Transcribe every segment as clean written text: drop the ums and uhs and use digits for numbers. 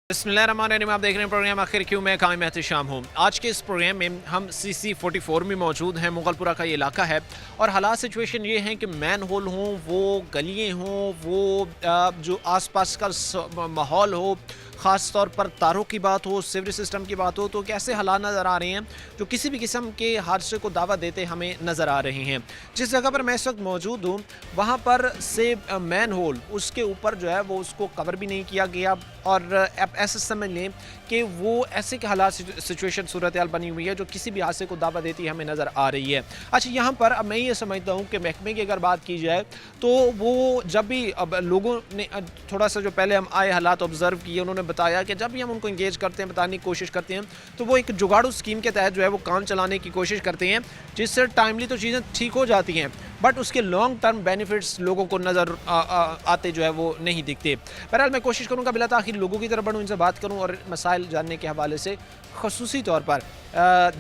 बिस्मिल्लाहिर्रहमानिर्रहीम। आप देख रहे हैं प्रोग्राम आखिर क्यों, मैं कायम एहतिशाम हूँ। आज के इस प्रोग्राम में हम CC44 में मौजूद हैं। मुगलपुरा का ये इलाका है और हालात सिचुएशन ये हैं कि मैन होल हों, वो गलियाँ हों, वो जो आसपास का माहौल हो, ख़ास तौर पर तारों की बात हो, सीवरेज सिस्टम की बात हो, तो कैसे हालात नज़र आ रहे हैं जो किसी भी किस्म के हादसे को दावा देते हमें नज़र आ रहे हैं। जिस जगह पर मैं इस वक्त मौजूद हूँ वहाँ पर से मैन होल उसके ऊपर जो है वो उसको कवर भी नहीं किया गया और आप ऐसे समझ लें कि वो ऐसे के हालात सिचुएशन सूरत हाल बनी हुई है जो किसी भी हादसे को दावा देती हमें नज़र आ रही है। अच्छा, यहाँ पर अब मैं ये समझता हूँ कि महकमे की अगर बात की जाए तो वो जब भी अब लोगों ने थोड़ा सा जो पहले हम आए हालात ऑब्ज़र्व किए, उन्होंने बताया कि जब भी हम उनको इंगेज करते हैं, बताने की कोशिश करते हैं, तो वो एक जुगाड़ू स्कीम के तहत जो है वो काम चलाने की कोशिश करते हैं, जिससे टाइमली तो चीज़ें ठीक हो जाती हैं बट उसके लॉन्ग टर्म बेनिफिट्स लोगों को नज़र आते जो है वो नहीं दिखते। बहरहाल मैं कोशिश करूँगा बिला ताख़ीर लोगों की तरफ बढ़ूँ, इनसे बात करूँ और मसाइल जानने के हवाले से ख़ुसूसी तौर पर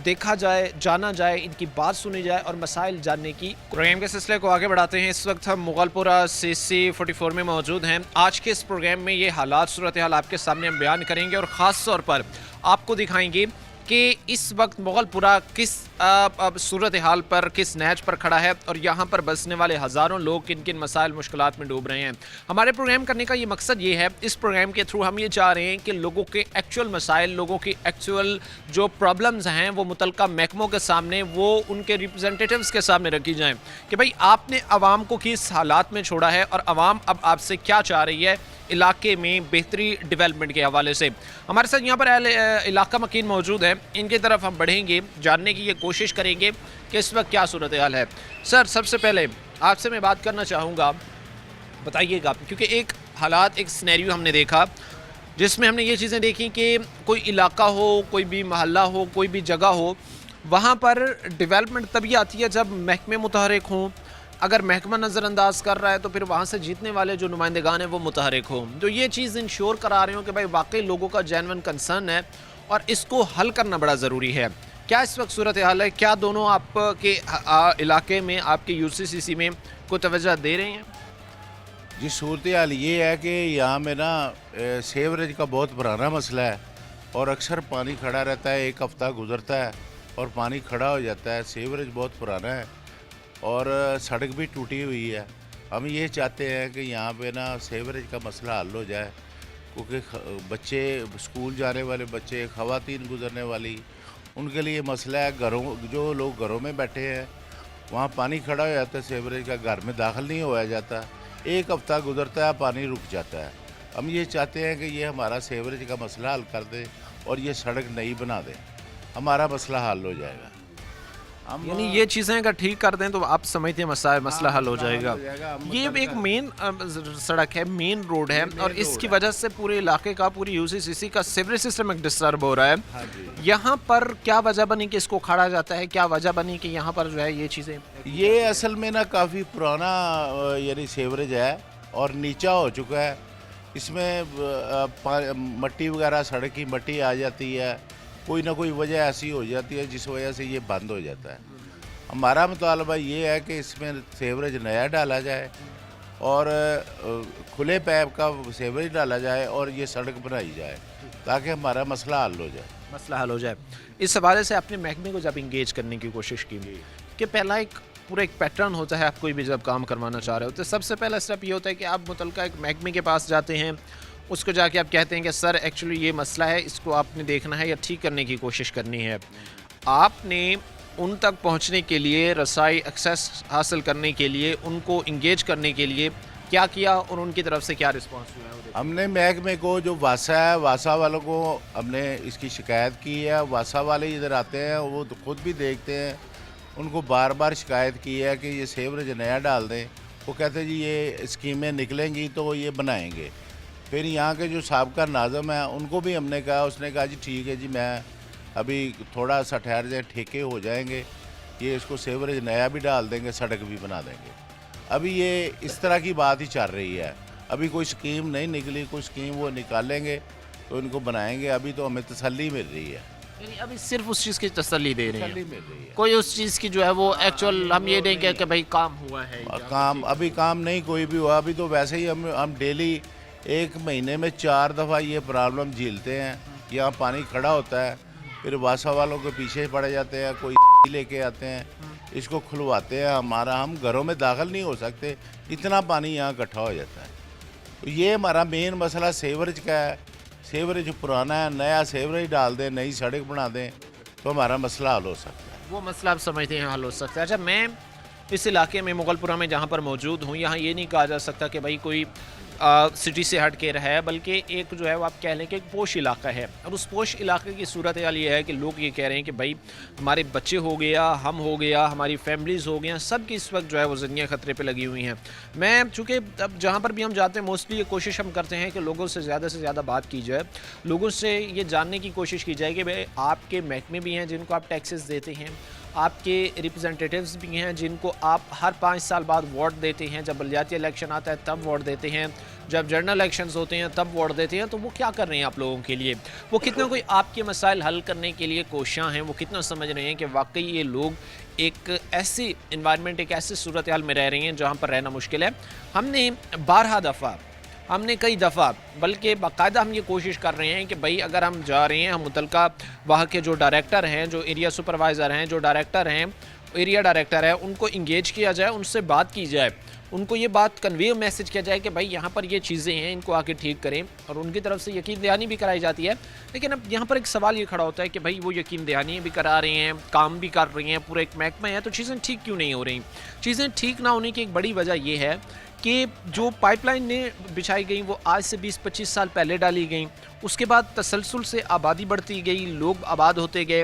देखा जाए, जाना जाए, इनकी बात सुनी जाए और मसाइल जानने की प्रोग्राम के सिलसिले को आगे बढ़ाते हैं। इस वक्त हम मुगलपुरा CC44 में मौजूद हैं। आज के इस प्रोग्राम में ये हालात सूरत हाल आपके सामने हम बयान करेंगे और ख़ास तौर पर आपको दिखाएंगे कि इस वक्त मुगलपुरा किस सूरत हाल पर, किस नहज पर खड़ा है और यहाँ पर बसने वाले हज़ारों लोग किन किन मसाइल मुश्किलात में डूब रहे हैं। हमारे प्रोग्राम करने का ये मकसद ये है, इस प्रोग्राम के थ्रू हम ये चाह रहे हैं कि लोगों के एक्चुअल मसाइल, लोगों की एक्चुअल जो प्रॉब्लम्स हैं वो मुतल्लिका महकमों के सामने, वो उनके रिप्रेजेंटेटिव्स के सामने रखी जाएँ कि भाई आपने आवाम को किस हालात में छोड़ा है और आवाम अब आपसे क्या चाह रही है इलाके में बेहतरी डेवलपमेंट के हवाले से। हमारे साथ यहाँ पर इलाका मकीन मौजूद है, इनकी तरफ हम बढ़ेंगे, जानने की ये कोशिश करेंगे कि इस वक्त क्या सूरत हाल है। सर, सबसे पहले आपसे मैं बात करना चाहूँगा, बताइएगा, क्योंकि एक हालात, एक सिनेरियो हमने देखा जिसमें हमने ये चीज़ें देखी कि कोई इलाका हो, कोई भी महल्ला हो, कोई भी जगह हो, वहाँ पर डेवलपमेंट तभी आती है जब महकमे मुतहरिक हों। अगर महकमा नज़रअंदाज कर रहा है तो फिर वहाँ से जीतने वाले जो नुमाइंदगान हैं वो मुतहरिक हों, जो ये चीज़ इंश्योर करा रहे हो कि भाई वाकई लोगों का जेन्युइन कंसर्न है और इसको हल करना बड़ा ज़रूरी है। क्या इस वक्त सूरत हाल है? क्या दोनों आपके इलाके में, आपके UCCC में कोई तवज्जो दे रहे हैं? जी, सूरत हाल ये है कि यहाँ में ना सीवरेज का बहुत पुराना मसला है और अक्सर पानी खड़ा रहता है, एक हफ़्ता गुजरता है और पानी खड़ा हो जाता है। सीवरेज बहुत पुराना है और सड़क भी टूटी हुई है। हम ये चाहते हैं कि यहाँ पे ना सीवरेज का मसला हल हो जाए, क्योंकि बच्चे, स्कूल जाने वाले बच्चे, ख़वातीन गुजरने वाली, उनके लिए मसला है। घरों, जो लोग घरों में बैठे हैं वहाँ पानी खड़ा हो जाता है सीवरेज का, घर में दाखिल नहीं होया जाता, एक हफ़्ता गुजरता है, पानी रुक जाता है। हम ये चाहते हैं कि ये हमारा सीवरेज का मसला हल कर दे और ये सड़क नई बना दे, हमारा मसला हल हो जाएगा। यानी ये चीज़ें अगर ठीक कर दें तो आप समझते हैं मसला हल हो जाएगा। ये एक मेन सड़क है, मेन रोड है और इसकी वजह से पूरे इलाके का, पूरी UCCC का सीवरेज सिस्टम एक डिस्टर्ब हो रहा है। यहाँ पर क्या वजह बनी कि इसको खड़ा जाता है? क्या वजह बनी कि यहाँ पर जो है ये चीज़ें? ये असल में ना काफ़ी पुराना यानी सीवरेज है और नीचा हो चुका है। इसमें मट्टी वगैरह, सड़क की मट्टी आ जाती है, कोई ना कोई वजह ऐसी हो जाती है जिस वजह से ये बंद हो जाता है। हमारा मुतालबा ये है कि इसमें सीवरेज नया डाला जाए और खुले पैप का सीवरेज डाला जाए और ये सड़क बनाई जाए ताकि हमारा मसला हल हो जाए। मसला हल हो जाए। इस हवाले से आपने महकमे को जब इंगेज करने की कोशिश की कि पहला एक पूरा एक पैटर्न होता है, आप कोई भी जब काम करवाना चाह रहे हो तो सबसे पहला स्टेप ये होता है कि आप मुतल्लिका एक महकमे के पास जाते हैं, उसको जाके आप कहते हैं कि सर एक्चुअली ये मसला है, इसको आपने देखना है या ठीक करने की कोशिश करनी है। आपने उन तक पहुंचने के लिए, रसाई एक्सेस हासिल करने के लिए, उनको इंगेज करने के लिए क्या किया और उनकी तरफ से क्या रिस्पांस हुआ है? हमने महकमे को, जो वासा है, वासा वालों को हमने इसकी शिकायत की है। वासा वाले इधर आते हैं, वो तो खुद भी देखते हैं, उनको बार बार शिकायत की है कि ये सीवरेज नया डाल दें। वो कहते हैं जी ये स्कीमें निकलेंगी तो ये बनाएंगे। फिर यहाँ के जो साबका नाज़म है उनको भी हमने कहा, उसने कहा जी ठीक है जी, मैं अभी थोड़ा सा ठहर जाए, ठेके हो जाएंगे, ये इसको सीवरेज नया भी डाल देंगे, सड़क भी बना देंगे। अभी ये इस तरह की बात ही चल रही है, अभी कोई स्कीम नहीं निकली। कोई स्कीम वो निकालेंगे तो इनको बनाएंगे। अभी तो हमें तसल्ली मिल रही है, यानी अभी सिर्फ उस चीज़ की तसल्ली दे रहे तसल्ली हैं, मिल रही है। कोई उस चीज़ की जो है वो एक्चुअल हम ये नहीं कह कि भाई काम हुआ है। काम, अभी काम नहीं कोई भी हुआ। अभी तो वैसे ही हम डेली एक महीने में 4 दफ़ा ये प्रॉब्लम झेलते हैं। यहाँ पानी खड़ा होता है, फिर वासा वालों के पीछे पड़ जाते हैं, कोई लेके आते हैं, इसको खुलवाते हैं। हम घरों में दाखिल नहीं हो सकते, इतना पानी यहाँ इकट्ठा हो जाता है। तो ये हमारा मेन मसला सीवरेज का है। सीवरेज पुराना है, नया सीवरेज डाल दें, नई सड़क बना दें तो हमारा मसला हल हो सकता है। वो मसला आप समझते हैं हल हो सकता है। अच्छा, मैं इस इलाके में मुगलपुरा में जहाँ पर मौजूद हूँ, यहाँ ये नहीं कहा जा सकता कि भाई कोई सिटी से हट के रहा है, बल्कि एक जो है वो आप कह लें कि एक पोश इलाका है। और उस पोश इलाके की सूरत हाल ये है कि लोग ये कह रहे हैं कि भाई हमारे बच्चे हो गया, हम हो गया, हमारी फैमिलीज़ हो गया, सब की इस वक्त जो है वो ज़िंदगियाँ ख़तरे पे लगी हुई हैं। मैं चूँकि अब जहाँ पर भी हम जाते हैं मोस्टली ये कोशिश हम करते हैं कि लोगों से ज़्यादा बात की जाए, लोगों से ये जानने की कोशिश की जाए कि भाई आपके महकमे भी हैं जिनको आप टैक्सेस देते हैं, आपके रिप्रेजेंटेटिव्स भी हैं जिनको आप हर 5 साल बाद वोट देते हैं, जब बलदियाती इलेक्शन आता है तब वोट देते हैं, जब जनरल इलेक्शंस होते हैं तब वोट देते हैं, तो वो क्या कर रहे हैं आप लोगों के लिए, वो कितना कोई आपके मसाइल हल करने के लिए कोशियाँ हैं, वो कितना समझ रहे हैं कि वाकई ये लोग एक ऐसी इन्वायरमेंट, एक ऐसी सूरत हाल में रह रहे हैं जहाँ पर रहना मुश्किल है। हमने कई दफ़ा बल्कि बाकायदा हम ये कोशिश कर रहे हैं कि भाई अगर हम जा रहे हैं, हम मुतलका वहाँ के जो डायरेक्टर हैं, जो एरिया सुपरवाइज़र हैं, जो डायरेक्टर हैं, एरिया डायरेक्टर है, उनको इंगेज किया जाए, उनसे बात की जाए, उनको ये बात कन्वे मैसेज किया जाए कि भाई यहाँ पर ये चीज़ें हैं, इनको आके ठीक करें, और उनकी तरफ से यकीन दहानी भी कराई जाती है। लेकिन अब यहाँ पर एक सवाल ये खड़ा होता है कि भाई वो यकीन दहानी भी करा रहे हैं, काम भी कर रही हैं, पूरा एक महकमा है, तो चीज़ें ठीक क्यों नहीं हो रही? चीज़ें ठीक ना होने की एक बड़ी वजह ये है कि जो पाइपलाइन ने बिछाई गई वो आज से 20-25 साल पहले डाली गई, उसके बाद तसलसल से आबादी बढ़ती गई, लोग आबाद होते गए,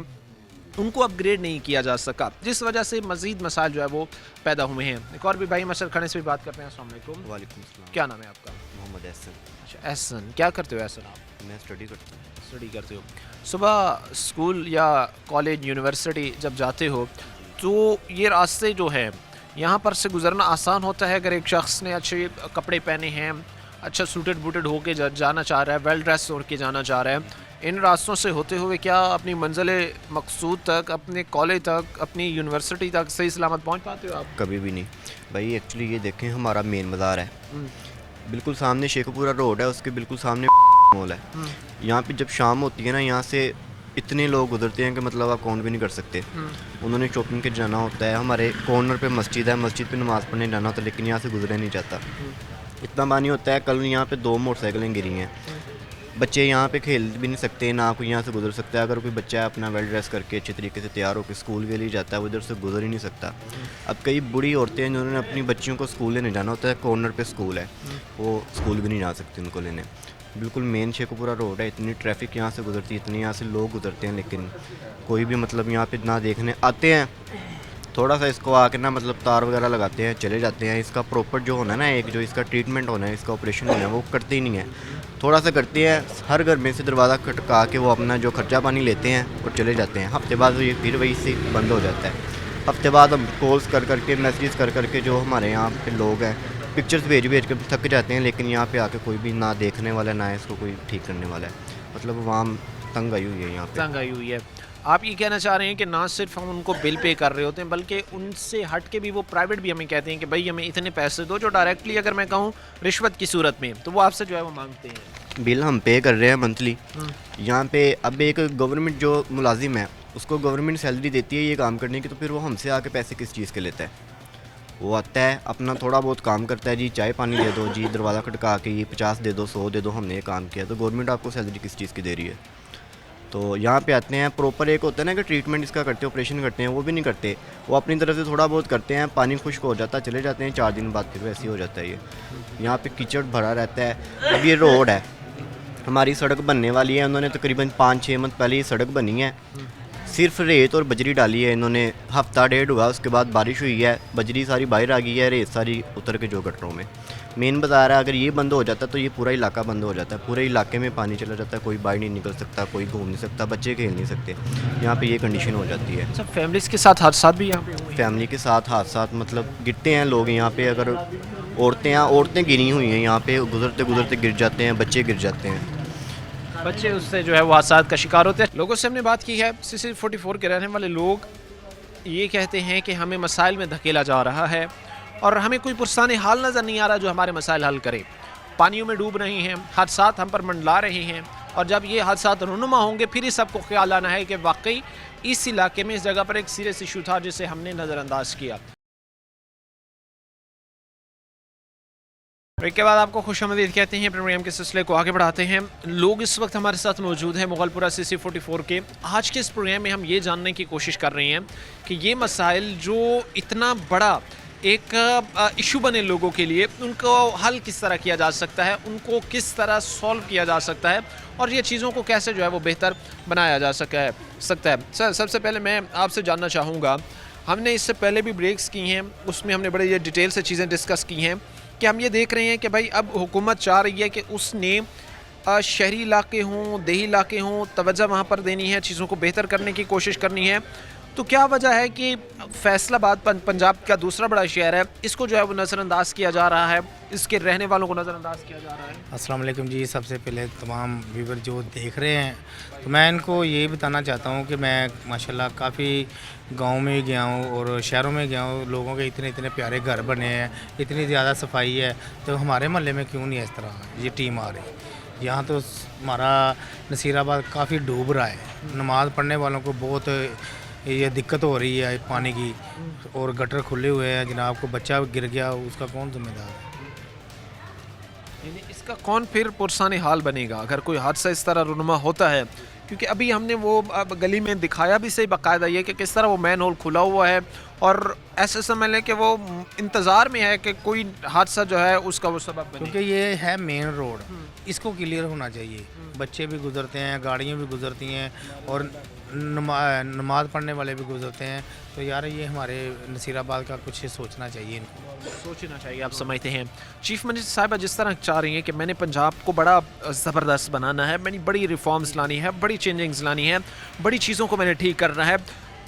उनको अपग्रेड नहीं किया जा सका, जिस वजह से मज़ीद मसाइल जो है वो पैदा हुए हैं। एक और भी भाई मसर खाने से भी बात करते हैं। अस्सलाम वालेकुम। वालेकुम सलाम। क्या नाम है आपका? मोहम्मद एहसन। अच्छा, एहसन, क्या करते हो एहसन आप? मैं स्टडी करता हूँ। स्टडी करते हो। सुबह स्कूल या कॉलेज यूनिवर्सिटी जब जाते हो तो ये रास्ते जो है यहाँ पर से गुज़रना आसान होता है अगर एक शख्स ने अच्छे कपड़े पहने हैं, अच्छा सूटेड बूटेड होके जाना चाह रहा है, वेल ड्रेस होकर के जाना चाह रहा है, इन रास्तों से होते हुए क्या अपनी मंजिल मकसूद तक, अपने कॉलेज तक, अपनी यूनिवर्सिटी तक सही सलामत पहुँच पाते हो आप? कभी भी नहीं भाई। एक्चुअली ये देखें, हमारा मेन बाज़ार है, बिल्कुल सामने शेखपुरा रोड है, उसके बिल्कुल सामने मॉल है। यहाँ पे जब शाम होती है ना, यहाँ से इतने लोग गुजरते हैं कि मतलब आप काउंट भी नहीं कर सकते। उन्होंने शॉपिंग के जाना होता है, हमारे कॉर्नर पे मस्जिद है, मस्जिद पे नमाज़ पढ़ने जाना होता है, लेकिन यहाँ से गुजरा नहीं जाता। इतना पानी होता है। कल यहाँ पे 2 मोटरसाइकिलें गिरी हैं, बच्चे यहाँ पे खेल भी नहीं सकते, ना कोई यहाँ से गुजर सकता है। अगर कोई बच्चा अपना वेल ड्रेस करके अच्छी तरीके से तैयार होकर स्कूल के लिए जाता है, वो इधर से गुजर ही नहीं सकता। अब कई बूढ़ी औरतें हैं जिन्होंने अपनी बच्चियों को स्कूल लेने जाना होता है, कॉर्नर पे स्कूल है, वो स्कूल भी नहीं जा सकते उनको लेने। बिल्कुल मेन शेखपुरा रोड है, इतनी ट्रैफिक यहाँ से गुजरती है, इतनी यहाँ से लोग गुजरते हैं, लेकिन कोई भी मतलब यहाँ पे ना देखने आते हैं। थोड़ा सा इसको आके ना मतलब तार वगैरह लगाते हैं, चले जाते हैं। इसका प्रॉपर जो होना है ना, एक जो इसका ट्रीटमेंट होना है, इसका ऑपरेशन होना है, वो करते ही नहीं है। थोड़ा सा करते हैं, हर घर में से दरवाज़ा खटका के वो अपना जो खर्चा पानी लेते हैं और चले जाते हैं। हफ्ते बाद ये फिर वही से बंद हो जाता है। हफ्ते बाद हम कॉल्स कर करके, मैसेज कर करके जो हमारे यहाँ पे लोग हैं, पिक्चर्स भेज के थक जाते हैं, लेकिन यहाँ पे आके कोई भी ना देखने वाला, ना इसको कोई ठीक करने वाला है। मतलब आवाम तंग आई हुई है यहाँ पे, तंग आई हुई है। आप ये कहना चाह रहे हैं कि ना सिर्फ हम उनको बिल पे कर रहे होते हैं, बल्कि उनसे हट के भी वो प्राइवेट भी हमें कहते हैं कि भाई हमें इतने पैसे दो, जो डायरेक्टली अगर मैं कहूँ रिश्वत की सूरत में, तो वो आपसे जो है वो मांगते हैं। बिल हम पे कर रहे हैं मंथली। यहाँ पे अब एक गवर्नमेंट जो मुलाजिम है, उसको गवर्नमेंट सैलरी देती है ये काम करने की, तो फिर वो हमसे आके पैसे किस चीज़ के लेता है? वो आता है, अपना थोड़ा बहुत काम करता है, जी चाय पानी दे दो, जी दरवाज़ा खटका के ये 50 दे दो, 100 दे दो, हमने ये काम किया। तो गवर्नमेंट आपको सैलरी किस चीज़ की दे रही है? तो यहाँ पे आते हैं, प्रॉपर एक होता है ना कि ट्रीटमेंट इसका करते हैं, ऑपरेशन करते हैं, वो भी नहीं करते। वो अपनी तरफ से थोड़ा बहुत करते हैं, पानी खुश्क हो जाता है, चले जाते हैं, 4 दिन बाद फिर वैसे ही हो जाता है। ये यहाँ पे कीचड़ भरा रहता है। अब ये रोड है, हमारी सड़क बनने वाली है, उन्होंने तकरीबन 5-6 मंथ पहले ये सड़क बनी है, सिर्फ रेत और बजरी डाली है इन्होंने। हफ्ता डेढ़ हुआ, उसके बाद बारिश हुई है, बजरी सारी बाहर आ गई है, रेत सारी उतर के जो गटरों में। मेन बाज़ार है, अगर ये बंद हो जाता तो ये पूरा इलाका बंद हो जाता है, पूरे इलाके में पानी चला जाता है, कोई बाहर नहीं निकल सकता, कोई घूम नहीं सकता, बच्चे खेल नहीं सकते। यहाँ पे ये कंडीशन हो जाती है। सब फैमिलीज़ के साथ हादसा भी यहाँ पे हुए हैं? फैमिली के साथ हादसा मतलब गिरते हैं लोग यहाँ पे। अगर औरतें गिरी हुई हैं यहाँ पे, गुजरते गुजरते गिर जाते हैं, बच्चे गिर जाते हैं, बच्चे उससे जो है वो हादसा का शिकार होते हैं। लोगों से हमने बात की है, CC 44 के रहने वाले लोग ये कहते हैं कि हमें मसाइल में धकेला जा रहा है और हमें कोई पुरसाने हाल नज़र नहीं आ रहा जो हमारे मसाइल हल करे। पानियों में डूब रही हैं, हादसात हम पर मंडला रहे हैं, और जब ये हादसात रुनुमा होंगे फिर ही सबको ख्याल आना है कि वाकई इस इलाके में इस जगह पर एक सीरियस इशू था जिसे हमने नज़रअंदाज किया। ब्रेक के बाद आपको खुशामदीद कहते हैं। प्रोग्राम के सिलसिले को आगे बढ़ाते हैं। लोग इस वक्त हमारे साथ मौजूद हैं मुगलपुरा CC44 के। आज के इस प्रोग्राम में हम ये जानने की कोशिश कर रहे हैं कि ये मसाइल जो इतना बड़ा एक इशू बने लोगों के लिए, उनको हल किस तरह किया जा सकता है, उनको किस तरह सॉल्व किया जा सकता है, और ये चीज़ों को कैसे जो है वो बेहतर बनाया जा सकता है। सर, सबसे पहले मैं आपसे जानना चाहूँगा, हमने इससे पहले भी ब्रेक्स की हैं, उसमें हमने बड़े ये डिटेल से चीज़ें डिस्कस की हैं कि हम ये देख रहे हैं कि भाई अब हुकूमत चाह रही है कि उसने शहरी इलाके हों, देही इलाके हों, तवज्जो वहाँ पर देनी है, चीज़ों को बेहतर करने की कोशिश करनी है। तो क्या वजह है कि फैसलाबाद पंजाब का दूसरा बड़ा शहर है, इसको जो है वो नज़रअंदाज किया जा रहा है, इसके रहने वालों को नज़रअंदाज किया जा रहा है? अस्सलाम वालेकुम जी। सबसे पहले तमाम व्यूवर जो देख रहे हैं, तो मैं इनको ये बताना चाहता हूँ कि मैं माशाल्लाह काफ़ी गाँव में गया हूँ और शहरों में गया हूँ। लोगों के इतने इतने प्यारे घर बने हैं, इतनी ज़्यादा सफाई है, तो हमारे महल्ले में क्यों नहीं है इस तरह ये टीम आ रही। यहाँ तो हमारा नसीराबाद काफ़ी डूब रहा है। नमाज़ पढ़ने वालों को बहुत ये दिक्कत हो रही है पानी की, और गटर खुले हुए हैं जनाब। को बच्चा गिर गया, उसका कौन जिम्मेदार है? यानी इसका कौन फिर पुरसाने हाल बनेगा अगर कोई हादसा इस तरह रुनुमा होता है? क्योंकि अभी हमने वो अब गली में दिखाया भी सही बाकायदा ये कि किस तरह वो मैन होल खुला हुआ है, और ऐसे समझ लें कि वो इंतज़ार में है कि कोई हादसा जो है उसका वो सबब बने। क्योंकि ये है मेन रोड, इसको क्लियर होना चाहिए। बच्चे भी गुजरते हैं, गाड़ियाँ भी गुजरती हैं, और नमाज पढ़ने वाले भी गुजरते हैं। तो यार ये हमारे नसीराबाद का कुछ सोचना चाहिए, इनको सोचना चाहिए। आप समझते हैं चीफ मिनिस्टर साहिबा जिस तरह चाह रही हैं कि मैंने पंजाब को बड़ा ज़बरदस्त बनाना है, मैंने बड़ी रिफॉर्म्स लानी है, बड़ी चेंजिंग्स लानी है, बड़ी चीज़ों को मैंने ठीक करना है,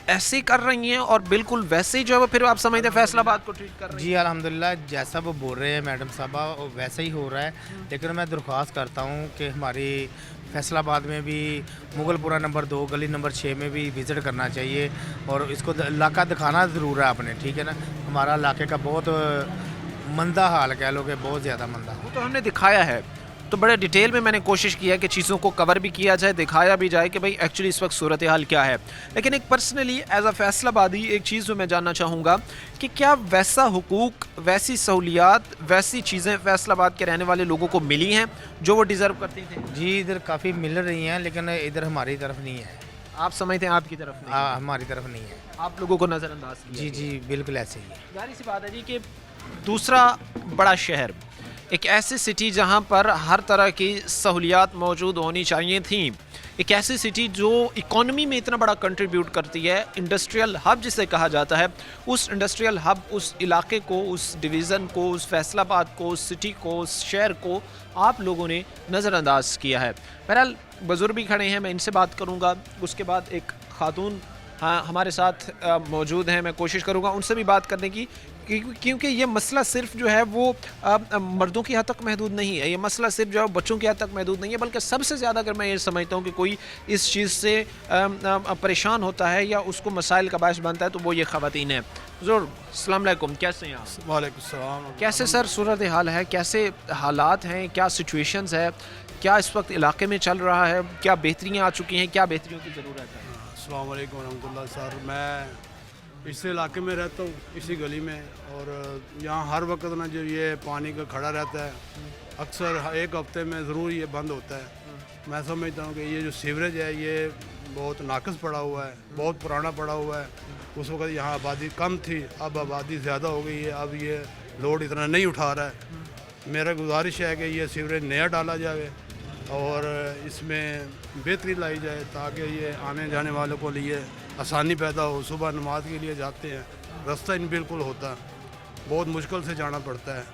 ऐसे कर रही हैं, और बिल्कुल वैसे ही जो है वो फिर आप समझते हैं फैसलाबाद को ट्रीट कर रही हैं। जी अल्हम्दुलिल्लाह, जैसा वो बोल रहे हैं मैडम साहबा वैसा ही हो रहा है। लेकिन मैं दरख्वास्त करता हूँ कि हमारी फैसलाबाद में भी मुगलपुरा नंबर 2 गली नंबर 6 में भी विज़िट करना चाहिए, और इसको इलाका दिखाना ज़रूर है आपने, ठीक है ना। हमारा इलाके का बहुत मंदा हाल कह लो कि बहुत ज़्यादा मंदा। वो तो हमने दिखाया है, तो बड़े डिटेल में मैंने कोशिश किया कि चीज़ों को कवर भी किया जाए, दिखाया भी जाए कि भाई एक्चुअली इस वक्त सूरत हाल क्या है। लेकिन एक पर्सनली एज अ फैसलाबादी एक चीज़ जो मैं जानना चाहूँगा कि क्या वैसा हुकूक, वैसी सहूलियात, वैसी चीज़ें फैसलाबाद के रहने वाले लोगों को मिली हैं जो वो डिज़र्व करते थे? जी इधर काफ़ी मिल रही हैं, लेकिन इधर हमारी तरफ नहीं है। आप समझते हैं आपकी तरफ नहीं? हाँ, हमारी तरफ नहीं है। आप लोगों को नज़रअंदाज किया जी गया। जी बिल्कुल ऐसे ही है। जाहिर सी बात है जी कि दूसरा बड़ा शहर, एक ऐसी सिटी जहां पर हर तरह की सहूलियात मौजूद होनी चाहिए थी, एक ऐसी सिटी जो इकॉनमी में इतना बड़ा कंट्रीब्यूट करती है, इंडस्ट्रियल हब जिसे कहा जाता है, उस इंडस्ट्रियल हब, उस इलाके को, उस डिवीज़न को, उस फैसलाबाद को, उस सिटी को, उस शहर को आप लोगों ने नज़रअंदाज किया है। बहरहाल बुज़ुर्ग भी खड़े हैं, मैं इनसे बात करूँगा, उसके बाद एक खातून हाँ हमारे साथ मौजूद हैं, मैं कोशिश करूँगा उनसे भी बात करने की, क्योंकि ये मसला सिर्फ जो है वो मर्दों की हद तक महदूद नहीं है, ये मसला सिर्फ जो है बच्चों की हद तक महदूद नहीं है, बल्कि सबसे ज़्यादा अगर मैं ये समझता हूँ कि कोई इस चीज़ से परेशान होता है या उसको मसाइल का बायस बनता है तो वो ये ख़वातीन है। ज़रूर, अस्सलाम वालेकुम, कैसे हैं आप? वालेकुम सलाम। कैसे सर सूरत हाल है, कैसे हालात हैं, क्या सिचुएशंस है, क्या इस वक्त इलाके में चल रहा है, क्या बेहतरियाँ आ चुकी हैं, क्या बेहतरियों की ज़रूरत है? अस्सलाम वालेकुम रहमतुल्लाह। सर मैं इस इलाके में रहता हूँ, इसी गली में, और यहाँ हर वक्त ना जो ये पानी का खड़ा रहता है, अक्सर एक हफ्ते में ज़रूर ये बंद होता है। मैं समझता हूँ कि ये जो सीवरेज है ये बहुत नाकस पड़ा हुआ है, बहुत पुराना पड़ा हुआ है। उस वक्त यहाँ आबादी कम थी, अब आबादी ज़्यादा हो गई है, अब ये लोड इतना नहीं उठा रहा है। मेरा गुजारिश है कि ये सीवरेज नया डाला जाए और इसमें बेहतरी लाई जाए, ताकि ये आने जाने वालों को लिए आसानी पैदा हो। सुबह नमाज के लिए जाते हैं, रास्ता इन बिल्कुल होता, बहुत मुश्किल से जाना पड़ता है,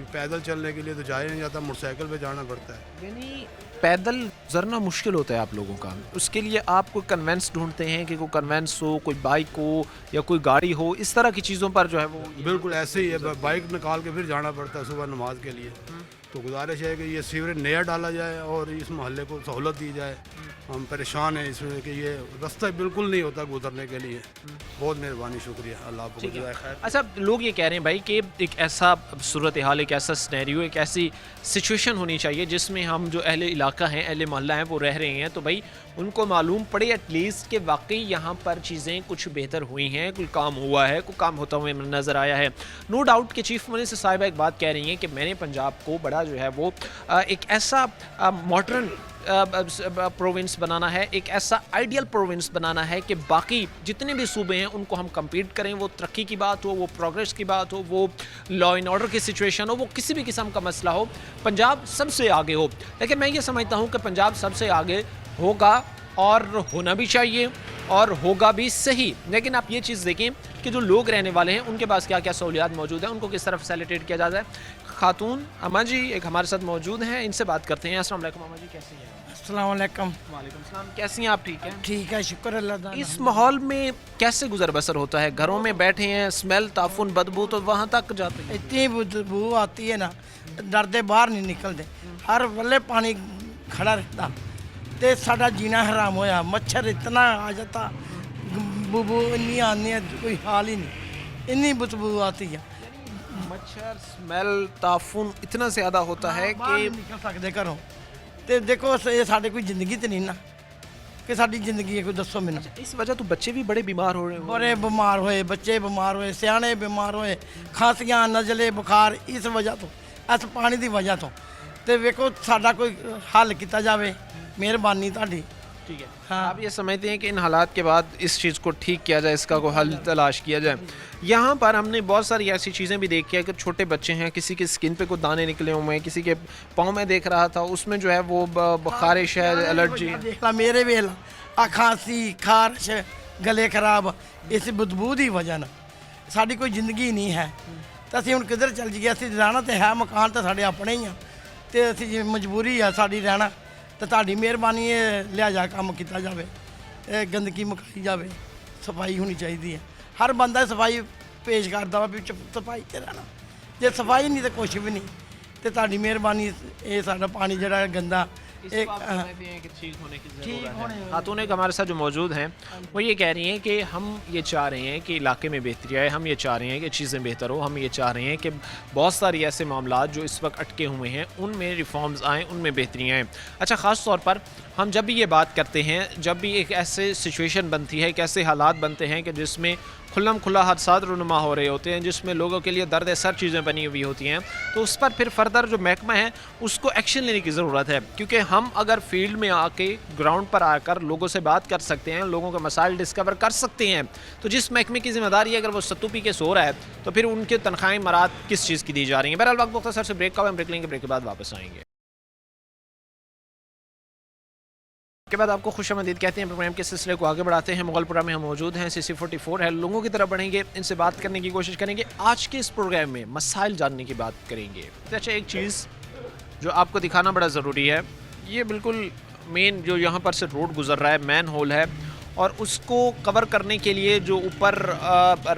पैदल चलने के लिए तो जाया नहीं जाता, मोटरसाइकिल पे जाना पड़ता है। यानी पैदल गुजरना मुश्किल होता है आप लोगों का, उसके लिए आप कोई कन्वेंस ढूंढते हैं कि कोई कन्वेंस हो, कोई बाइक हो या कोई गाड़ी हो, इस तरह की चीज़ों पर जो है वो बिल्कुल ऐसे ही है, बाइक निकाल के फिर जाना पड़ता है सुबह नमाज के लिए। तो गुजारिश है कि ये सीवरेज नया डाला जाए और इस मोहल्ले को सहूलत दी जाए। हम परेशान हैं इसमें कि ये रास्ता बिल्कुल नहीं होता गुजरने के लिए। बहुत मेहरबानी, शुक्रिया, अल्लाह आपको जज़ाए खैर। अच्छा, लोग ये कह रहे हैं भाई कि एक ऐसा सूरत हाल, एक ऐसा सिनेरियो, एक ऐसी सिचुएशन होनी चाहिए जिसमें हम जो अहले इलाका हैं, अहले मोहल्ला हैं, वो रह रहे हैं, तो भाई उनको मालूम पड़े एटलीस्ट कि वाकई यहाँ पर चीज़ें कुछ बेहतर हुई हैं, कोई काम हुआ है, कोई काम होता हुआ नज़र आया है। नो डाउट कि चीफ मिनिस्टर साहिबा एक बात कह रही हैं कि मैंने पंजाब को बड़ा जो है वो एक ऐसा मॉडर्न प्रोविंस बनाना है, एक ऐसा आइडियल प्रोविंस बनाना है कि बाकी जितने भी सूबे हैं उनको हम compete करें। वो तरक्की की बात हो, वो प्रोग्रेस की बात हो, वो लॉ एंड ऑर्डर की सिचुएशन हो, वो किसी भी किस्म का मसला हो, पंजाब सबसे आगे हो। लेकिन मैं ये समझता हूँ कि पंजाब सबसे आगे होगा और होना भी चाहिए और होगा भी सही। लेकिन आप ये चीज़ देखें कि जो लोग रहने वाले हैं उनके पास क्या क्या सहूलियात मौजूद हैं, उनको किस तरह फैसिलिटेट किया जाता है। खातून अम्मा जी एक हमारे साथ मौजूद हैं, इनसे बात करते हैं। अस्सलाम वालेकुम अम्मा जी, कैसी हैं? अस्सलाम वालेकुम। वालेकुम सलाम, कैसी हैं आप? ठीक हैं? ठीक है, शुक्र अल्लाह ताला। इस माहौल में कैसे गुजर बसर होता है? घरों में बैठे हैं, स्मेल, ताफुन, बदबू तो वहाँ तक जाते हैं। इतनी बदबू आती है ना, डरते बाहर नहीं निकलते। हर वेले पानी खड़ा रहता ते साडा जीना हराम होया। मच्छर इतना आ जाता, बदबू इन्नी आनी है कोई हाल ही नहीं, इन्नी बदबू आती है। मच्छर, स्मेल, ताफुन इतना ज़्यादा होता है बाहर कि नहीं निकल सकते घरों। ते देखो ये साडे कोई जिंदगी तो नहीं ना कि साडी जिंदगी है, कोई दसो मैनू। इस वजह तो बच्चे भी बड़े बीमार हो रहे हैं। बड़े बीमार होए, बच्चे बीमार होए, सियाने बीमार होए, खांसियां, नजले, बुखार इस वजह तो, इस पानी की वजह तो। ते वेखो साडा कोई हल किया जाए, मेहरबानी तुहाडी। ठीक है, हाँ। आप ये समझते हैं कि इन हालात के बाद इस चीज़ को ठीक किया जाए, इसका कोई हल तलाश किया जाए। यहाँ पर हमने बहुत सारी ऐसी चीज़ें भी देखी है कि छोटे बच्चे हैं, किसी के स्किन पे कुछ दाने निकले हुए हैं, किसी के पाँव में देख रहा था उसमें जो है वो खारिश है, एलर्जी। देख ला मेरे वेल आ खांसी, खारिश, गले खराब, इस बदबू की वजह ना साडी कोई जिंदगी नहीं है। तो असीं हुण किधर चल जाइए? असीं रहना तो है, मकान तो साडे अपने ही आ, ते असीं जे मजबूरी है साडी रहना। तो तुहाडी मेहरबानी लिहाजा काम किया जाए, गंदगी मुकाई जाए, सफाई होनी चाहिए है। हर बंदा सफाई पेश करता वा भी सफाई ते रहना, जे सफाई नहीं तो कुछ भी नहीं। तो तुहाडी मेहरबानी ये साडा पानी जिहड़ा गंदा एक खातून एक हमारे साथ जो मौजूद हैं वो ये कह रही हैं कि हम ये चाह रहे हैं कि इलाके में बेहतरी आए, हम ये चाह रहे हैं कि चीज़ें बेहतर हो, हम ये चाह रहे हैं कि बहुत सारी ऐसे मामलात जो इस वक्त अटके हुए हैं उनमें रिफॉर्म्स आएँ, उनमें बेहतरी आएँ। अच्छा, ख़ास तौर पर हम जब भी ये बात करते हैं, जब भी एक ऐसे सिचुएशन बनती है, एक ऐसे हालात बनते हैं कि जिसमें खुल्लम खुला हादसात रुनुमा हो रहे होते हैं, जिसमें लोगों के लिए दर्द सर चीज़ें बनी हुई होती हैं, तो उस पर फिर फर्दर जो महकमा है उसको एक्शन लेने की ज़रूरत है। क्योंकि हम अगर फील्ड में आके ग्राउंड पर आकर लोगों से बात कर सकते हैं, लोगों के मसाइल डिस्कवर कर सकते हैं, तो जिस महकमे की जिम्मेदारी है अगर वो सत्तू पी के सो रहा है तो फिर उनके तनख्वाहें मराद किस चीज़ की दी जा रही हैं। बहरहाल वक्त मुख्तसर से ब्रेक का, हम ब्रेक लेंगे, ब्रेक के बाद वापस आएंगे। के बाद आपको खुशामदीद कहते हैं। प्रोग्राम के सिलसिले को आगे बढ़ाते हैं। मुगलपुरा में हम मौजूद हैं, CC44 है, लोगों की तरफ बढ़ेंगे, इनसे बात करने की कोशिश करेंगे। आज के इस प्रोग्राम में मसाइल जानने की बात करेंगे। तो अच्छा, एक चीज़ जो आपको दिखाना बड़ा ज़रूरी है, ये बिल्कुल मेन जो यहाँ पर से रोड गुजर रहा है, मैन होल है, और उसको कवर करने के लिए जो ऊपर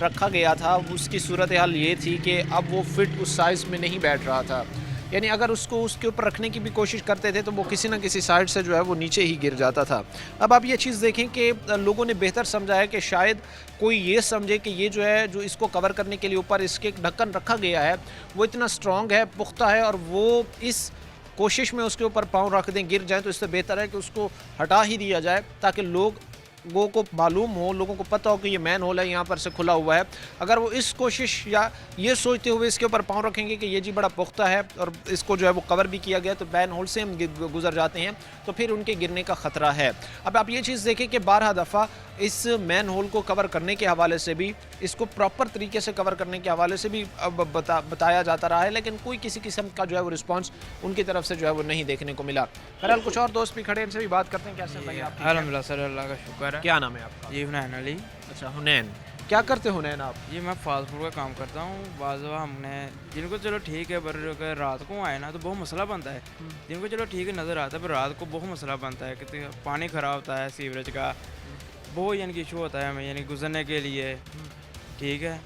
रखा गया था उसकी सूरत हाल ये थी कि अब वो फिट उस साइज़ में नहीं बैठ रहा था। यानी अगर उसको उसके ऊपर रखने की भी कोशिश करते थे तो वो किसी न किसी साइड से जो है वो नीचे ही गिर जाता था। अब आप ये चीज़ देखें कि लोगों ने बेहतर समझा है कि शायद कोई ये समझे कि ये जो है जो इसको कवर करने के लिए ऊपर इसके एक ढक्कन रखा गया है वो इतना स्ट्रॉन्ग है, पुख्ता है, और वो इस कोशिश में उसके ऊपर पाँव रख दें, गिर जाए, तो इससे बेहतर है कि उसको हटा ही दिया जाए ताकि लोगों को मालूम हो, लोगों को पता हो कि ये मैन होल है, यहाँ पर से खुला हुआ है। अगर वो इस कोशिश या ये सोचते हुए इसके ऊपर पाँव रखेंगे कि ये जी बड़ा पुख्ता है और इसको जो है वो कवर भी किया गया तो मैन होल से हम गुजर जाते हैं, तो फिर उनके गिरने का ख़तरा है। अब आप ये चीज़ देखें कि 12 दफ़ा इस मैन होल को कवर करने के हवाले से भी, इसको प्रॉपर तरीके से कवर करने के हवाले से भी बताया जाता रहा है, लेकिन कोई किसी किस्म का जो है वो रिस्पॉन्स उनकी तरफ से जो है वो नहीं देखने को मिला। बहरहाल कुछ और दोस्त भी खड़े, इनसे भी बात करते हैं। कैसे भाई आप? अल्हम्दुलिल्लाह सर, अल्लाह का शुक्र है। क्या नाम है आपका? जी हुनैन अली। अच्छा, हुनैन, क्या करते हो नैन आप? ये मैं फास्ट फूड का काम करता हूँ। बाज़ हमने जिनको चलो ठीक है, पर अगर रात को आए ना तो बहुत मसला बनता है। जिनको चलो ठीक है नज़र आता है, पर रात को बहुत मसला बनता है कि पानी ख़राब होता है, सीवरेज का बहुत यानी कि इशू होता है हमें यानी गुजरने के लिए, ठीक है।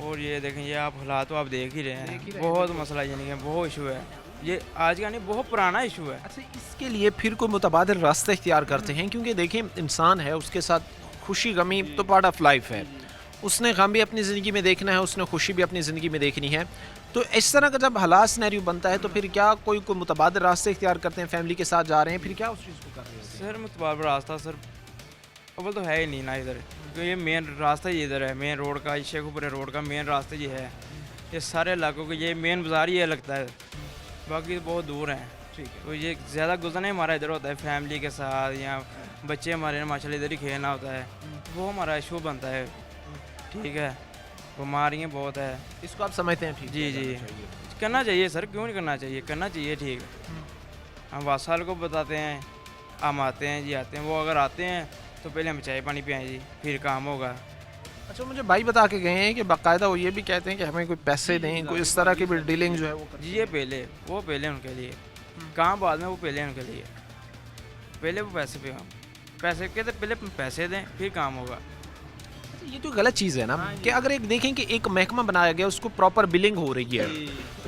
और ये देखें, ये आप हालात तो आप देख ही रहे हैं, बहुत मसला यानी कि बहुत इशू है। ये आज का नहीं, बहुत पुराना इशू है। अच्छा, इसके लिए फिर कोई मुतबादिल रास्ते इख्तियार करते हैं? क्योंकि देखिए इंसान है, उसके साथ खुशी गमी तो पार्ट ऑफ लाइफ है। उसने गम भी अपनी ज़िंदगी में देखना है, उसने खुशी भी अपनी ज़िंदगी में देखनी है। तो इस तरह का जब हालात सिनेरियो बनता है तो फिर क्या कोई मुतबादिल रास्ते इख्तियार करते हैं? फैमिली के साथ जा रहे हैं, फिर क्या उस चीज़ को कर रहे हैं? सर मुतबादल रास्ता सर अव्वल तो है ही नहीं ना इधर, क्योंकि ये मेन रास्ता ही इधर है, मेन रोड का, शेखुपुरा रोड का मेन रास्ता ये है। ये सारे इलाकों को ये मेन बाज़ार ये लगता है, बाकी तो बहुत दूर हैं। ठीक है। तो ये ज़्यादा गुजरना हमारा इधर होता है फैमिली के साथ, या बच्चे हमारे माशाल्लाह इधर ही खेलना होता है, वो हमारा इशू बनता है, ठीक है। बीमारियाँ बहुत है। इसको आप समझते हैं? ठीक जी जी, करना चाहिए सर, क्यों नहीं करना चाहिए, करना चाहिए, ठीक है। हम वासाल को बताते हैं, हम आते हैं जी, आते हैं, वो अगर आते हैं तो पहले हम चाय पानी पियाएं जी, फिर काम होगा। अच्छा, मुझे भाई बता के गए हैं कि बाकायदा वो ये भी कहते हैं कि हमें कोई पैसे दें, कोई इस तरह की भी डीलिंग जो है वो जी, ये पहले वो पहले उनके लिए, काम बाद में, वो पहले उनके लिए, पहले वो पैसे पे, पैसे कहते पहले पैसे दें फिर काम होगा। ये तो गलत चीज़ है ना कि अगर एक देखें कि एक महकमा बनाया गया, उसको प्रॉपर बिलिंग हो रही है,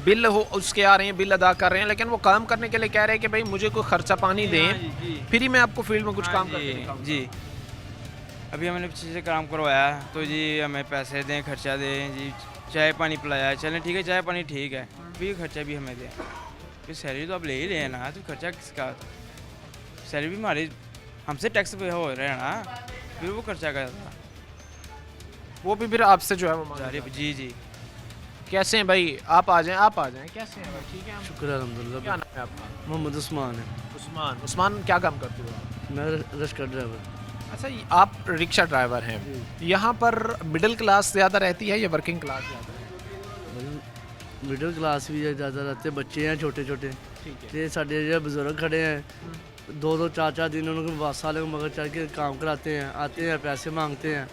बिल हो उसके आ रहे हैं, बिल अदा कर रहे हैं, लेकिन वो काम करने के लिए कह रहे हैं कि भाई मुझे कोई खर्चा पानी दें, फिर ही मैं आपको फील्ड में कुछ काम करके दिखाऊंगा। जी, अभी हमने पीछे से काम करवाया तो जी हमें पैसे दें, खर्चा दें जी, चाय पानी पिलाया, चलें ठीक है, चाय पानी ठीक है, फिर खर्चा भी हमें दें, फिर सैलरी तो आप ले ही रहे हैं ना, तो खर्चा किसका? सैलरी भी हमारी हमसे टैक्स पे हो रहे हैं ना, फिर वो खर्चा करता वो भी फिर आपसे जो है वो मांग है। जी जी, कैसे हैं भाई? आप आ जाएं, कैसे हैं भाई? ठीक है, शुक्र अल्हम्दुलिल्लाह। क्या नाम है आपका? मोहम्मद उस्मान है, उस्मान क्या काम करते हो आप? मैं रिक्शा ड्राइवर। अच्छा, आप रिक्शा ड्राइवर हैं, यहाँ पर मिडिल क्लास ज़्यादा रहती है या वर्किंग क्लास ज़्यादा है? मिडिल क्लास भी ज़्यादा रहते, बच्चे हैं छोटे छोटे, ठीक है। ते साढ़े जो बुजुर्ग खड़े हैं, 2-4 दिन उनको बस वाले को मगर चढ़ के काम कराते हैं, आते हैं पैसे मांगते हैं,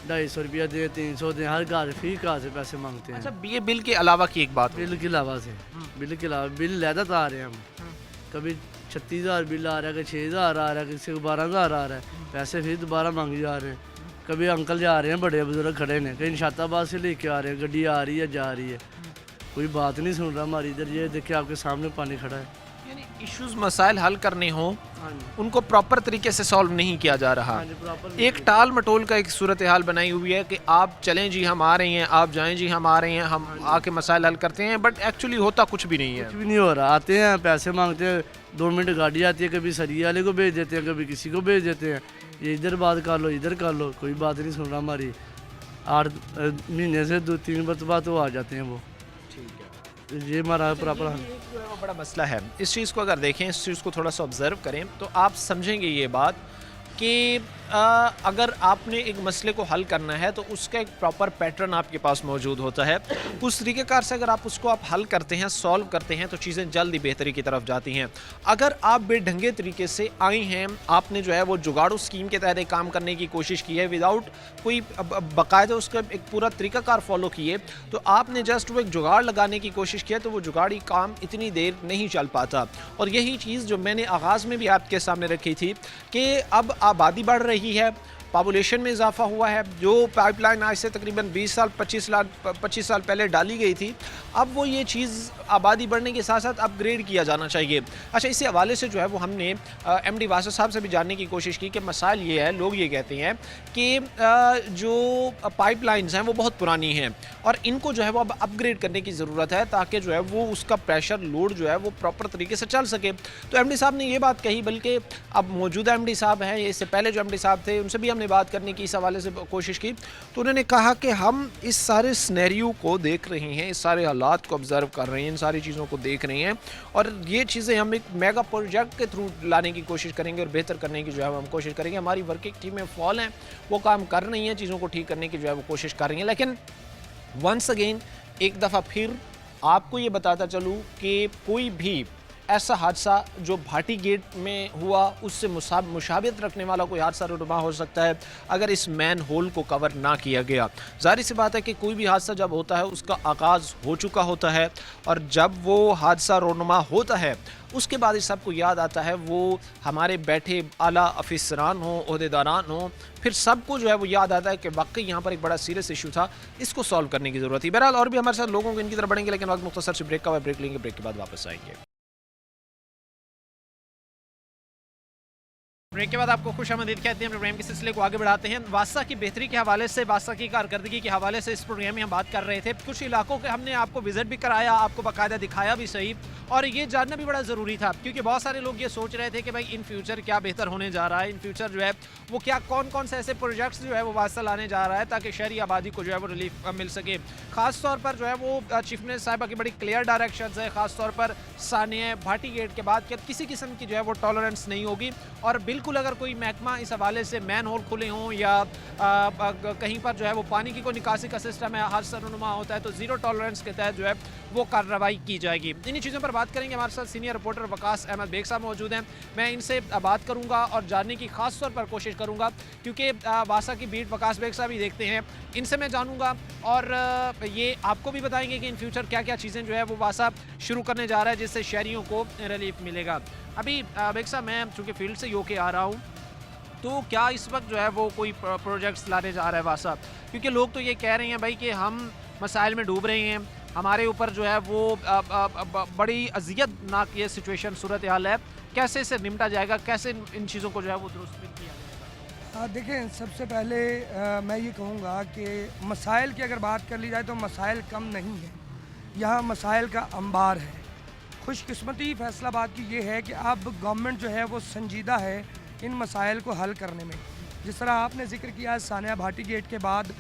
250 रुपया दें, 300 दें, हर घर फी घर से पैसे मांगते हैं। अच्छा, ये बिल के अलावा की एक बात, बिल के अलावा से, बिल के अलावा बिल लहदा आ रहे हैं हम, कभी 36,000 बिल आ रहा है, कभी 6,000 आ रहा है, किसी को 12,000 आ रहा है, पैसे फिर दोबारा मांगे जा रहे हैं। कभी अंकल जा रहे हैं, बड़े बुजुर्ग खड़े हैं, कहीं निशाताबाद से लेके आ रहे हैं, गड्डी आ रही है जा रही है, कोई बात नहीं सुन रहा हमारी। इधर ये देखिए आपके सामने पानी खड़ा है। यानी इश्यूज मसाइल हल करने हों हाँ जी, उनको प्रॉपर तरीके से सॉल्व नहीं किया जा रहा। हाँ जी, प्रॉपर एक टाल मटोल का एक सूरत हाल बनाई हुई है कि आप चलें जी हम आ रहे हैं, आप जाएं जी हम आ रहे हैं, हम आके मसाइल हल करते हैं, बट एक्चुअली होता कुछ भी नहीं है। कुछ भी नहीं हो रहा। आते हैं पैसे मांगते हैं, 2 मिनट गाड़ी आती है, कभी सरिया वाले को भेज देते हैं, कभी किसी को भेज देते हैं, ये इधर बात कर लो, इधर कर लो, कोई बात नहीं सुन रहा हमारी। 8 महीने से 2-3 मरतबा तो आ जाते हैं वो। ये हमारा प्रॉपर हल। एक जो है वो बड़ा मसला है। इस चीज़ को अगर देखें, इस चीज़ को थोड़ा सा ऑब्ज़र्व करें तो आप समझेंगे ये बात कि अगर आपने एक मसले को हल करना है तो उसका एक प्रॉपर पैटर्न आपके पास मौजूद होता है। उस तरीक़ेकार से अगर आप उसको आप हल करते हैं, सॉल्व करते हैं, तो चीज़ें जल्द ही बेहतरी की तरफ जाती हैं। अगर आप बेढंगे तरीके से आए हैं, आपने जो है वो जुगाड़ू स्कीम के तहत काम करने की कोशिश की है विदाउट कोई बाकायदा उसका एक पूरा तरीक़ाकार फॉलो किए, तो आपने जस्ट वो एक जुगाड़ लगाने की कोशिश किया तो वो जुगाड़ी काम इतनी देर नहीं चल पाता। और यही चीज़ जो मैंने आगाज़ में भी आपके सामने रखी थी कि अब आबादी बढ़ रही है, पॉपुलेशन में इजाफा हुआ है। जो पाइपलाइन आज से तकरीबन 20 साल 25 साल पहले डाली गई थी, अब वो ये चीज़ आबादी बढ़ने के साथ साथ अपग्रेड किया जाना चाहिए। अच्छा, इसी हवाले से जो है वो हमने MD वासर साहब से भी जानने की कोशिश की कि मसाइल ये है, लोग ये कहते हैं कि जो पाइपलाइंस हैं वो बहुत पुरानी हैं और इनको जो है वो अब अपग्रेड करने की ज़रूरत है ताकि जो है वो उसका प्रेशर लोड जो है वो प्रॉपर तरीके से चल सके। तो MD साहब ने ये बात कही, बल्कि अब मौजूदा MD साहब हैं, इससे पहले जो MD साहब थे उनसे भी हमने बात करने की इस हवाले से कोशिश की, तो उन्होंने कहा कि हम इस सारे सिनेरियो को देख रहे हैं, इस सारे हालात को ऑब्ज़र्व कर रहे हैं, इन सारी चीज़ों को देख रहे हैं और ये चीज़ें हम एक मेगा प्रोजेक्ट के थ्रू लाने की कोशिश करेंगे और बेहतर करने की जो है हम कोशिश करेंगे। हमारी वर्किंग टीमें फॉल हैं, वो काम कर रही हैं, चीज़ों को ठीक करने की जो है वो कोशिश कर रही हैं। लेकिन वंस अगेन एक दफ़ा फिर आपको ये बताता चलूँ कि कोई भी ऐसा हादसा जो भाटी गेट में हुआ उससे मुशाबियत रखने वाला कोई हादसा रुनुमा हो सकता है अगर इस मैन होल को कवर ना किया गया। जाहिर सी बात है कि कोई भी हादसा जब होता है उसका आगाज़ हो चुका होता है और जब वो हादसा रुनुमा होता है उसके बाद इस सबको याद आता है, वो हमारे बैठे आला अफसरान हो, ओहदेदारान हो, फिर सबको जो है वो याद आता है कि वाकई यहाँ पर एक बड़ा सीरियस इशू था, इसको सॉल्व करने की ज़रूरत थी। बहरहाल और भी हमारे साथ लोगों को इनकी तरफ बढ़ेंगे, लेकिन वक्त मुख्तसर से ब्रेक का हुआ, ब्रेक लेंगे, ब्रेक के बाद वापस आएंगे। ब्रेक के बाद आपको खुशामदीद कहते हैं। अपने प्रोग्राम के सिलसिले को आगे बढ़ाते हैं। वासा की बेहतरी के हवाले से, वासा की कारकर्दगी के हवाले से इस प्रोग्राम में हम बात कर रहे थे। कुछ इलाकों के हमने आपको विजिट भी कराया, आपको बाकायदा दिखाया भी सही, और ये जानना भी बड़ा ज़रूरी था क्योंकि बहुत सारे लोग ये सोच रहे थे कि भाई इन फ्यूचर क्या बेहतर होने जा रहा है, इन फ्यूचर जो है वो क्या कौन कौन से ऐसे प्रोजेक्ट्स जो है वो वासा लाने जा रहा है ताकि शहरी आबादी को जो है वो रिलीफ मिल सके। ख़ास तौर पर जो है वो चीफ मिनिस्टर साहिबा की बड़ी क्लियर डायरेक्शन है, ख़ास तौर पर सानिया भाटी गेट के बाद कि किसी किस्म की जो है वो टॉलरेंस नहीं होगी, और बिल्कुल अगर कोई महकमा इस हवाले से मैन होल खुले हों या कहीं पर जो है वो पानी की कोई निकासी का सिस्टम है, हादसा रुनुमा होता है, तो ज़ीरो टॉलरेंस के तहत जो है वो कार्रवाई की जाएगी। इन्हीं चीज़ों पर बात करेंगे। हमारे साथ सीनियर रिपोर्टर वकास अहमद बेग साहब मौजूद हैं। मैं इनसे बात करूंगा और जानने की खास तौर पर कोशिश करूंगा क्योंकि वासा की बीट वकास बेग साहब ही देखते हैं, इनसे मैं जानूंगा और ये आपको भी बताएंगे कि इन फ्यूचर क्या क्या चीज़ें जो है वो वासा शुरू करने जा रहा है जिससे शहरियों को रिलीफ मिलेगा। अभी बेग साहब, मैं चूँकि फील्ड से होके आ रहा हूँ, तो क्या इस वक्त जो है वो कोई प्रोजेक्ट्स लाने जा रहा है वासा? क्योंकि लोग तो ये कह रहे हैं भाई कि हम मसाइल में डूब रहे हैं, हमारे ऊपर जो है वो बड़ी अजियतनाक ये सिचुएशन सूरत हाल है, कैसे से निपटा जाएगा, कैसे इन चीज़ों को जो है वो दुरुस्त किया जाएगा? देखें, सबसे पहले मैं ये कहूँगा कि मसाइल की अगर बात कर ली जाए तो मसाइल कम नहीं है, यहाँ मसाइल का अंबार है। खुशकिस्मती फैसलाबाद की ये है कि अब गवर्नमेंट जो है वो संजीदा है इन मसाइल को हल करने में। जिस तरह आपने जिक्र किया सानिया भाटी गेट के बाद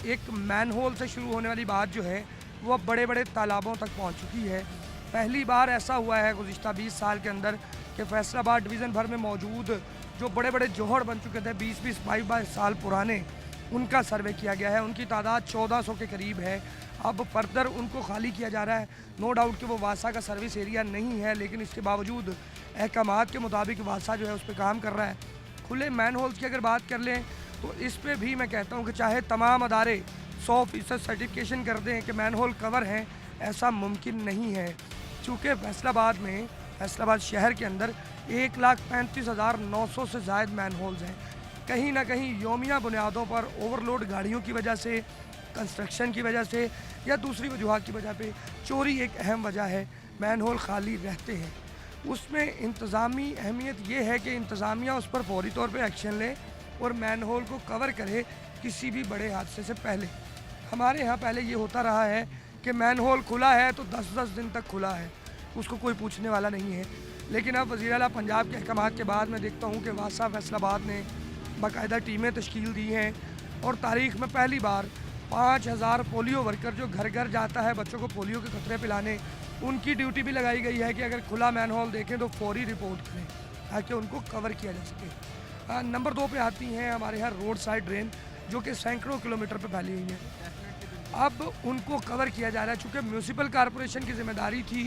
एक मैन होल से शुरू होने वाली बात जो है वो अब बड़े बड़े तालाबों तक पहुंच चुकी है। पहली बार ऐसा हुआ है गुज़िश्ता 20 साल के अंदर कि फैसलाबाद डिवीज़न भर में मौजूद जो बड़े बड़े जोहड़ बन चुके थे 20-20 22 साल पुराने, उनका सर्वे किया गया है। उनकी तादाद 1400 के करीब है। अब फर्दर उनको खाली किया जा रहा है। नो डाउट कि वो वासा का सर्विस एरिया नहीं है, लेकिन इसके बावजूद अहकामात के मुताबिक वासा जो है उस पर काम कर रहा है। खुले मैन होल्स की अगर बात कर लें तो इस पर भी मैं कहता हूँ कि चाहे तमाम अदारे 100% सर्टिफिकेशन कर दें कि मैन होल कवर हैं, ऐसा मुमकिन नहीं है। चूँकि फैसलाबाद शहर के अंदर 1,35,900 से ज़ायद मैन होल्स हैं। कहीं ना कहीं योमिया बुनियादों पर ओवरलोड गाड़ियों की वजह से, कंस्ट्रक्शन की वजह से या दूसरी वजूहत की वजह पे चोरी एक अहम वजह है। मैन होल खाली रहते हैं। उसमें इंतज़ामी अहमियत ये है कि इंतज़ामिया उस पर फौरी तौर पे एक्शन ले और मैन होल को कवर करे किसी भी बड़े हादसे से पहले। हमारे यहाँ पहले ये होता रहा है कि मैन होल खुला है तो 10-10 दिन तक खुला है, उसको कोई पूछने वाला नहीं है। लेकिन अब वज़ीर आला पंजाब के अहकामात के बाद मैं देखता हूँ कि वासा फैसलाबाद ने बाकायदा टीमें तश्कील दी हैं और तारीख़ में पहली बार 5000 पोलियो वर्कर जो घर घर जाता है बच्चों को पोलियो के खतरे पिलाने, उनकी ड्यूटी भी लगाई गई है कि अगर खुला मैन होल देखें तो फौरी रिपोर्ट करें ताकि उनको कवर किया जा सके। नंबर 2 पे आती हैं हमारे यहाँ रोड साइड ड्रेन जो कि सैकड़ों किलोमीटर पे फैली हुई हैं। अब उनको कवर किया जा रहा है। चूँकि म्यूनसिपल कॉरपोरेशन की ज़िम्मेदारी थी,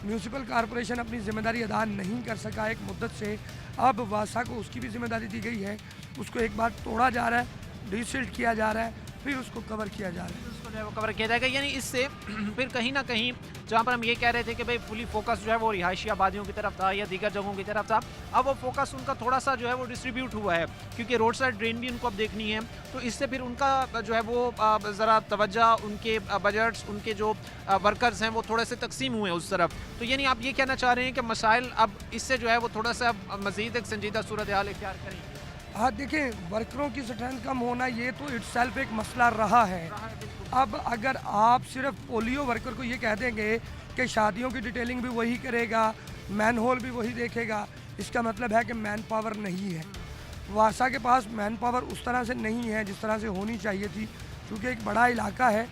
म्यूनसिपल कॉरपोरेशन अपनी ज़िम्मेदारी अदा नहीं कर सका एक मुद्दत से, अब वासा को उसकी भी ज़िम्मेदारी दी गई है। उसको एक बार तोड़ा जा रहा है, रीसिल्ट किया जा रहा है, फिर उसको कवर किया जा रहा है। उसको जो है वो कवर किया जाएगा। यानी इससे फिर कहीं ना कहीं जहाँ पर हम ये कह रहे थे कि भाई फुली फोकस जो है वो रिहायशी आबादियों की तरफ था या दीगर जगहों की तरफ था, अब वो फोकस उनका थोड़ा सा जो है वो डिस्ट्रीब्यूट हुआ है क्योंकि रोड साइड ड्रेन भी उनको अब देखनी है। तो इससे फिर उनका जो है वो ज़रा तवज्जो, उनके बजट्स, उनके जो वर्कर्स हैं वो थोड़े से तकसीम हुए उस तरफ। तो यानी आप ये कहना चाह रहे हैं कि मसाइल अब इससे जो है वो थोड़ा सा मज़ीद एक संजीदा सूरत हाल इख्तियार करेंगे? हाँ, देखें, वर्करों की स्ट्रेंथ कम होना ये तो इट्सेल्फ एक मसला रहा है। अब अगर आप सिर्फ पोलियो वर्कर को ये कह देंगे कि शादियों की डिटेलिंग भी वही करेगा, मैन होल भी वही देखेगा, इसका मतलब है कि मैन पावर नहीं है। वासा के पास मैन पावर उस तरह से नहीं है जिस तरह से होनी चाहिए थी, क्योंकि एक बड़ा इलाका है।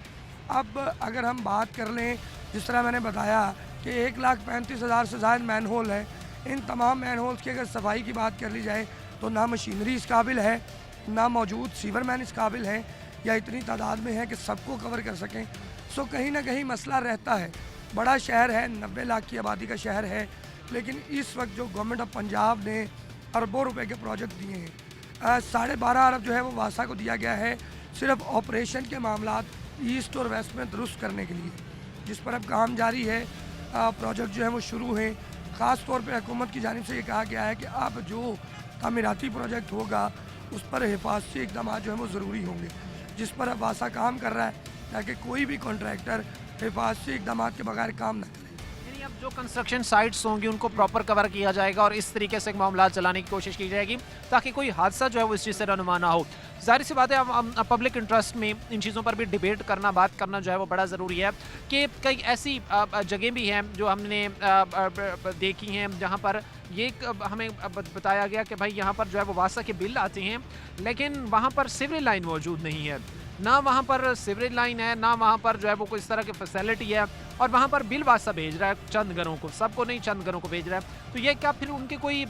अब अगर हम बात कर लें, जिस तरह मैंने बताया कि 1,35,000 से ज़्यादा मैन होल है, इन तमाम मैन होल्स की अगर सफाई की बात कर ली जाए तो ना मशीनरी इस काबिल है, ना मौजूद सीवरमैन इस काबिल हैं या इतनी तादाद में है कि सबको कवर कर सकें। सो कहीं ना कहीं मसला रहता है। बड़ा शहर है, 90 लाख की आबादी का शहर है, लेकिन इस वक्त जो गवर्नमेंट ऑफ पंजाब ने अरबों रुपए के प्रोजेक्ट दिए हैं, 12.5 अरब जो है वो वासा को दिया गया है सिर्फ ऑपरेशन के मामलात ईस्ट और वेस्ट में दुरुस्त करने के लिए, जिस पर अब काम जारी है। प्रोजेक्ट जो है वो शुरू हैं। ख़ास तौर पे हुकूमत की जानिब से ये कहा गया है कि अब जो तामीराती प्रोजेक्ट होगा उस पर हिफाजती इक़दाम जो है वो ज़रूरी होंगे, जिस पर अब वासा काम कर रहा है ताकि कोई भी कॉन्ट्रैक्टर हिफाजती इक़दाम के बगैर काम न करे। यानी अब जो कंस्ट्रक्शन साइट्स होंगी उनको प्रॉपर कवर किया जाएगा और इस तरीके से मामला चलाने की कोशिश की जाएगी ताकि कोई हादसा जो है वो इस चीज़ से रनुमा ना हो। जाहिर सी बात है, हम पब्लिक इंटरेस्ट में इन चीज़ों पर भी डिबेट करना, बात करना जो है वो बड़ा ज़रूरी है कि कई ऐसी जगह भी हैं जो हमने देखी हैं जहाँ पर ये हमें बताया गया कि भाई यहाँ पर जो है वो वासा के बिल आते हैं, लेकिन वहाँ पर सीवरेज लाइन मौजूद नहीं है, ना वहाँ पर सीवरेज लाइन है, ना वहाँ पर जो है वो कोई इस तरह की फैसिलिटी है, और वहाँ पर बिल वासा भेज रहा है चंद घरों को, सबको नहीं चंद घरों को भेज रहा है। तो ये क्या फिर उनके कोई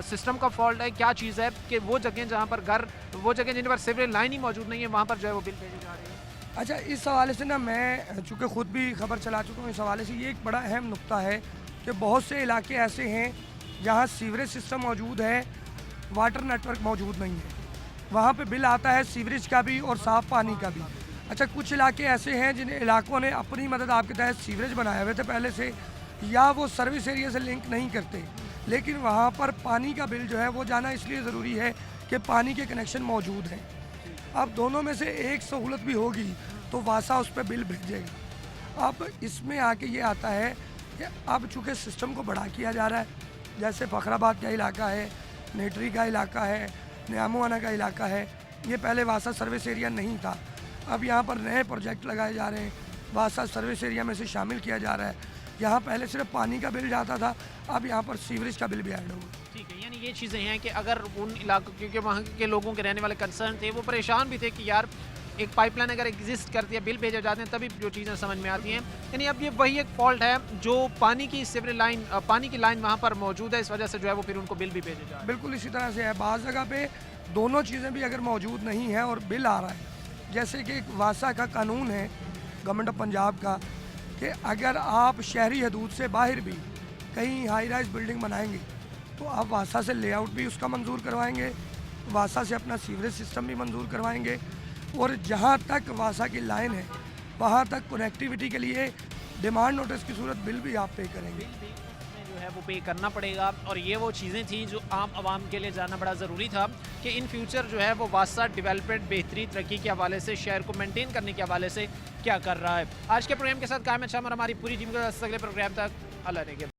सिस्टम का फॉल्ट है, क्या चीज़ है कि वो जगह जहाँ पर घर, वो जगह जिन पर सीवरेज लाइन ही मौजूद नहीं है वहाँ पर जो है वो बिल भेजे जा रहे हैं? अच्छा, इस हवाले से ना मैं चूँकि ख़ुद भी खबर चला चुका हूँ, इस हवाले से ये एक बड़ा अहम नुक्ता है कि बहुत से इलाके ऐसे हैं जहाँ सीवरेज सिस्टम मौजूद है, वाटर नेटवर्क मौजूद नहीं है, वहाँ पे बिल आता है सीवरेज का भी और साफ़ पानी का भी। अच्छा, कुछ इलाके ऐसे हैं जिन इलाकों ने अपनी मदद आपके तहत सीवरेज बनाए हुए थे पहले से, या वो सर्विस एरिया से लिंक नहीं करते, लेकिन वहाँ पर पानी का बिल जो है वो जाना इसलिए ज़रूरी है कि पानी के कनेक्शन मौजूद हैं। अब दोनों में से एक सहूलत भी होगी तो वासा उस पर बिल भेजेगा। अब इसमें आके ये आता है कि अब चूँकि सिस्टम को बड़ा किया जा रहा है, जैसे फ़खराबाद का इलाका है, नेटरी का इलाका है, न्यामुआना का इलाका है, ये पहले वासा सर्विस एरिया नहीं था, अब यहाँ पर नए प्रोजेक्ट लगाए जा रहे हैं, वासा सर्विस एरिया में से शामिल किया जा रहा है। यहाँ पहले सिर्फ पानी का बिल जाता था, अब यहाँ पर सीवरेज का बिल भी ऐड होगा। ठीक है, यानी ये चीज़ें हैं कि अगर उन इलाकों, क्योंकि वहाँ के लोगों के रहने वाले कंसर्न थे, वो परेशान भी थे कि यार एक पाइपलाइन अगर एग्जिस्ट करती है, बिल भेजे जाते हैं, तभी जो चीज़ें समझ में आती हैं। यानी अब ये वही एक फॉल्ट है जो पानी की सीवरेज लाइन, पानी की लाइन वहाँ पर मौजूद है, इस वजह से जो है वो फिर उनको बिल भी भेजे जा रहे हैं। बिल्कुल इसी तरह से है, बाज़ जगह पे दोनों चीज़ें भी अगर मौजूद नहीं है और बिल आ रहा है, जैसे कि एक वासा का कानून है गवर्नमेंट ऑफ पंजाब का कि अगर आप शहरी हदूद से बाहर भी कहीं हाई राइज बिल्डिंग बनाएंगे तो आप वासा से लेआउट भी उसका मंजूर करवाएंगे, वासा से अपना सीवरेज सिस्टम भी मंजूर करवाएंगे, और जहाँ तक वासा की लाइन है वहाँ तक कनेक्टिविटी के लिए डिमांड नोटिस की सूरत बिल भी आप पे करेंगे। बिल भी उसमें जो है वो पे करना पड़ेगा, और ये वो चीज़ें थी जो आम आवाम के लिए जानना बड़ा ज़रूरी था कि इन फ्यूचर जो है वो वासा डेवलपमेंट बेहतरी तरक्की के हवाले से, शहर को मेंटेन करने के हवाले से क्या कर रहा है। आज के प्रोग्राम के साथ कायम शाम और हमारी पूरी टीम के साथ अगले प्रोग्राम तक अल्लाह ने